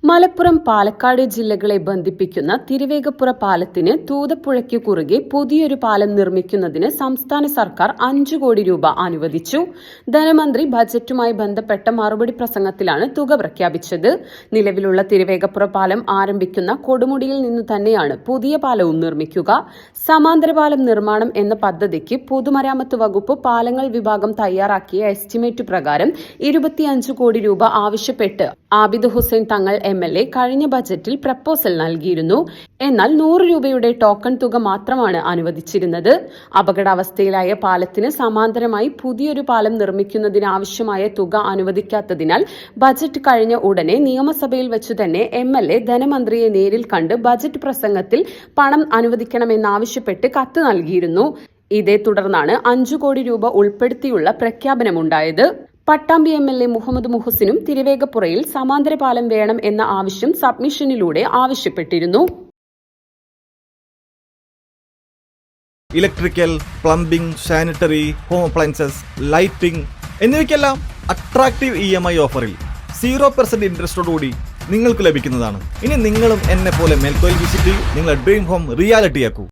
മലപ്പുറം പാലക്കാട് ജില്ലകളെ ബന്ധിപ്പിക്കുന്ന തിരുവേഗപ്പുറ പാലത്തിന് തൂതപ്പുഴയ്ക്ക് കുറുകെ പുതിയൊരു പാലം നിർമ്മിക്കുന്നതിന് സംസ്ഥാന സർക്കാർ 5 കോടി രൂപ അനുവദിച്ചു. ധനമന്ത്രി ബജറ്റുമായി ബന്ധപ്പെട്ട മറുപടി പ്രസംഗത്തിലാണ് തുക പ്രഖ്യാപിച്ചത്. നിലവിലുള്ള തിരുവേഗപ്പുറ പാലം ആരംഭിക്കുന്ന കൊടുമുടിയിൽ നിന്നു തന്നെയാണ് പുതിയ പാലവും നിർമ്മിക്കുക. സമാന്തര പാലം നിർമ്മാണം എന്ന പദ്ധതിക്ക് പൊതുമരാമത്ത് വകുപ്പ് പാലങ്ങൾ വിഭാഗം തയ്യാറാക്കിയ എസ്റ്റിമേറ്റ് പ്രകാരം 25 കോടി രൂപ ആവശ്യപ്പെട്ട് ആബിദ് ഹുസൈൻ തങ്ങൾ MLA കഴിഞ്ഞ ബജറ്റിൽ പ്രപ്പോസൽ നൽകിയിരുന്നു. എന്നാൽ 100 രൂപയുടെ ടോക്കൺ തുക മാത്രമാണ് അനുവദിച്ചിരുന്നത്. അപകടാവസ്ഥയിലായ പാലത്തിന് സമാന്തരമായി പുതിയൊരു പാലം നിർമ്മിക്കുന്നതിനാവശ്യമായ തുക അനുവദിക്കാത്തതിനാൽ ബജറ്റ് കഴിഞ്ഞ ഉടനെ നിയമസഭയിൽ വെച്ചു തന്നെ MLA ധനമന്ത്രിയെ നേരിൽ കണ്ട് ബജറ്റ് പ്രസംഗത്തിൽ പണം അനുവദിക്കണമെന്നാവശ്യപ്പെട്ട് കത്ത് നൽകിയിരുന്നു. ഇതേ തുടർന്നാണ് 5 കോടി രൂപ ഉൾപ്പെടുത്തിയുള്ള പ്രഖ്യാപനമുണ്ടായത്. പട്ടാമ്പി MLA മുഹമ്മദ് മുഹസിനും തിരുവേഗപ്പുറയിൽ സമാന്തര പാലം വേണം എന്ന ആവശ്യം സബ്മിഷനിലൂടെ ആവശ്യപ്പെട്ടിരുന്നു. Electrical, plumbing, sanitary, home appliances, lighting എന്നിവയ്ക്കെല്ലാം അട്രാക്റ്റീവ് EMI ഓഫറിൽ 0% ഇൻട്രസ്റ്റോടുകൂടി നിങ്ങൾക്ക് ലഭിക്കുന്നതാണ്. ഇനി നിങ്ങളും എന്നെ പോലെ മെൽക്കോയിൽ വിസിറ്റ് ചെയ്യൂ. നിങ്ങളുടെ ഡ്രീം ഹോം റിയാലിറ്റിയാക്കൂ.